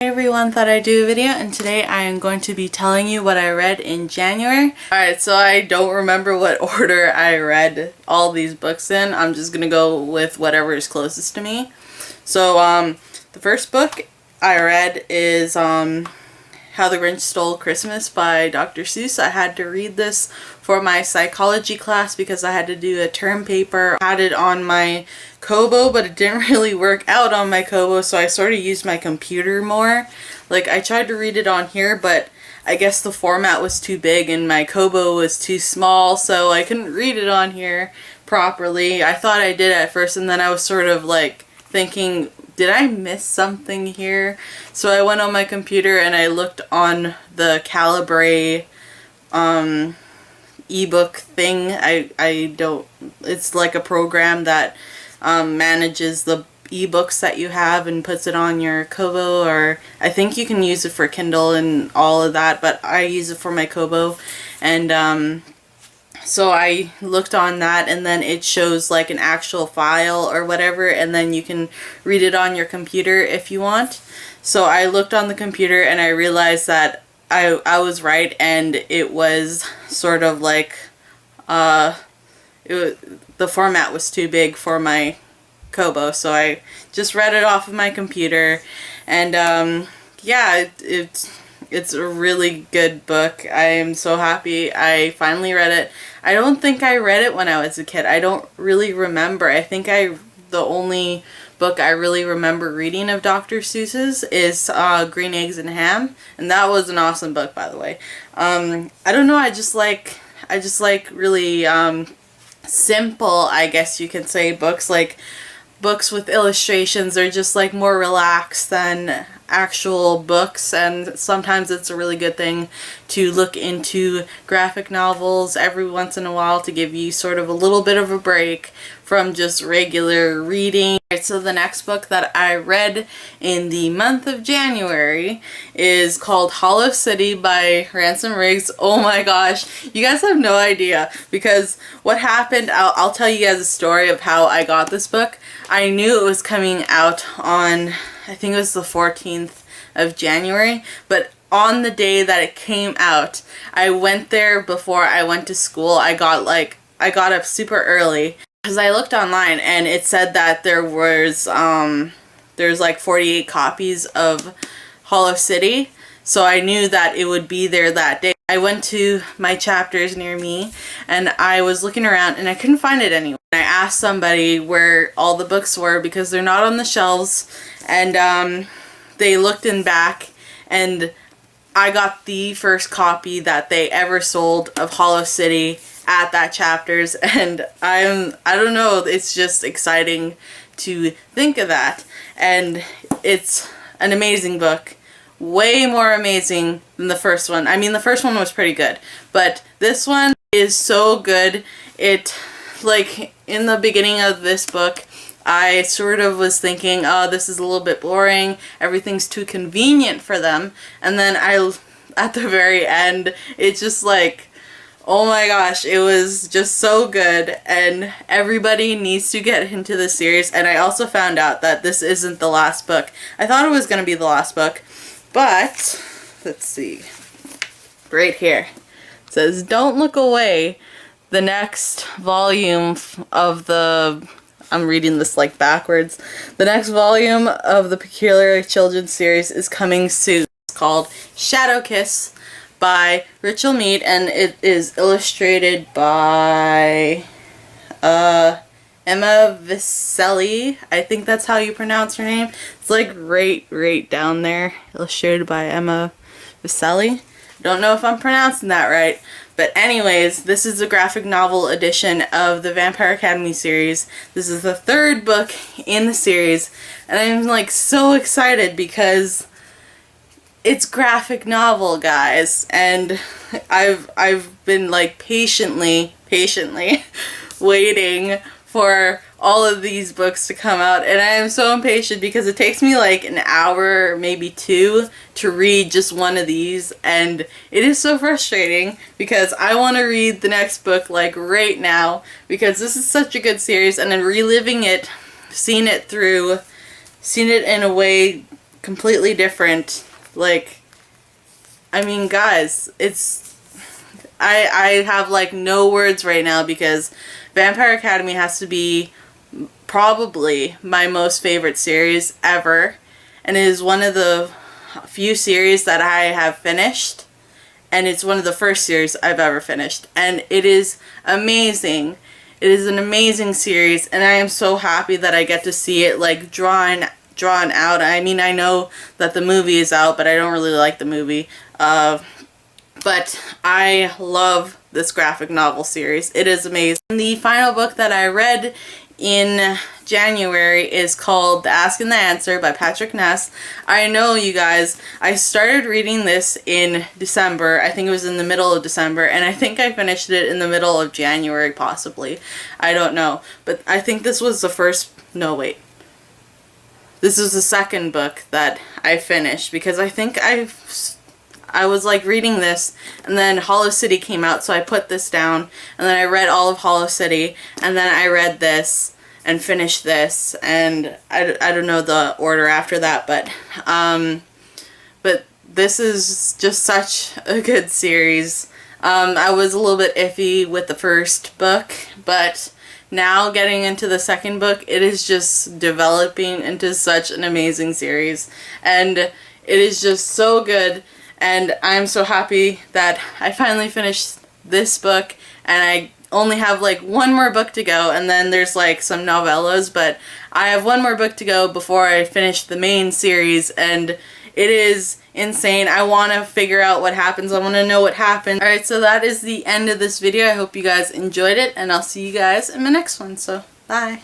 Hey everyone, thought I'd do a video, and today I am going to be telling you what I read in January. Alright, so I don't remember what order I read all these books in. I'm just gonna go with whatever is closest to me. So, the first book I read is How the Grinch Stole Christmas by Dr. Seuss. I had to read this for my psychology class because I had to do a term paper. I had it on my Kobo, but it didn't really work out on my Kobo, so I sort of used my computer more. Like, I tried to read it on here, but I guess the format was too big and my Kobo was too small, so I couldn't read it on here properly. I thought I did at first, and then I was sort of like thinking, did I miss something here? So I went on my computer and I looked on the Calibre ebook thing. I don't, it's like a program that manages the ebooks that you have and puts it on your Kobo, or I think you can use it for Kindle and all of that, but I use it for my Kobo. And so I looked on that, and then it shows like an actual file or whatever, and then you can read it on your computer if you want. So I looked on the computer and I realized that I was right, and it was sort of like the format was too big for my Kobo, so I just read it off of my computer. And yeah, it's a really good book. I am so happy I finally read it. I don't think I read it when I was a kid. I don't really remember. I think the only book I really remember reading of Dr. Seuss's is Green Eggs and Ham, and that was an awesome book, by the way. I don't know, I just like really simple, I guess you could say, books. Like books with illustrations are just like more relaxed than actual books, and sometimes it's a really good thing to look into graphic novels every once in a while to give you sort of a little bit of a break from just regular reading. So the next book that I read in the month of January is called Hollow City by Ransom. Oh my gosh, you guys have no idea, because what happened, I'll tell you guys a story of how I got this book. I knew it was coming out on, I think it was the 14th of January, but on the day that it came out, I went there before I went to school. I got up super early because I looked online and it said that there's like 48 copies of Hollow City, so I knew that it would be there that day. I went to my chapters near me and I was looking around and I couldn't find it anywhere. I asked somebody where all the books were because they're not on the shelves, and they looked in back, and I got the first copy that they ever sold of Hollow City at that chapters, and I don't know, it's just exciting to think of that. And it's an amazing book. Way more amazing than the first one. I mean, the first one was pretty good, but this one is so good. It, like, in the beginning of this book, I sort of was thinking, oh, this is a little bit boring, everything's too convenient for them, and then at the very end, it's just like, oh my gosh, it was just so good, and everybody needs to get into this series. And I also found out that this isn't the last book. I thought it was going to be the last book, but let's see, right here it says, "Don't look away. The next volume of the," I'm reading this like backwards, "the next volume of the Peculiar Children's series is coming soon." It's called Shadow Kiss by Richelle Mead, and it is illustrated by Emma Vicelli. I think that's how you pronounce her name. It's like right down there. Illustrated by Emma Vicelli. Don't know if I'm pronouncing that right. But anyways, this is the graphic novel edition of the Vampire Academy series. This is the third book in the series, and I'm like so excited because it's graphic novel, guys, and I've been like patiently waiting for all of these books to come out, and I am so impatient because it takes me like an hour, maybe two, to read just one of these, and it is so frustrating because I want to read the next book like right now, because this is such a good series, and then reliving it, seeing it in a way completely different. Like, I mean, guys, I have like no words right now because Vampire Academy has to be probably my most favorite series ever, and it is one of the few series that I have finished, and it's one of the first series I've ever finished, and it is amazing. It is an amazing series, and I am so happy that I get to see it like drawn out. I mean, I know that the movie is out, but I don't really like the movie. But I love this graphic novel series. It is amazing. The final book that I read in January is called The Ask and the Answer by Patrick Ness. I know, you guys, I started reading this in December. I think it was in the middle of December, and I think I finished it in the middle of January, possibly. I don't know. But I think this was the first... No, wait. This is the second book that I finished, because I think I was like reading this, and then Hollow City came out, so I put this down, and then I read all of Hollow City, and then I read this and finished this, and I don't know the order after that, but this is just such a good series. I was a little bit iffy with the first book, but now getting into the second book, it is just developing into such an amazing series, and it is just so good. And I'm so happy that I finally finished this book, and I only have like one more book to go, and then there's like some novellas, but I have one more book to go before I finish the main series, and it is insane. I want to figure out what happens. I want to know what happened. Alright, so that is the end of this video. I hope you guys enjoyed it, and I'll see you guys in my next one. So, bye.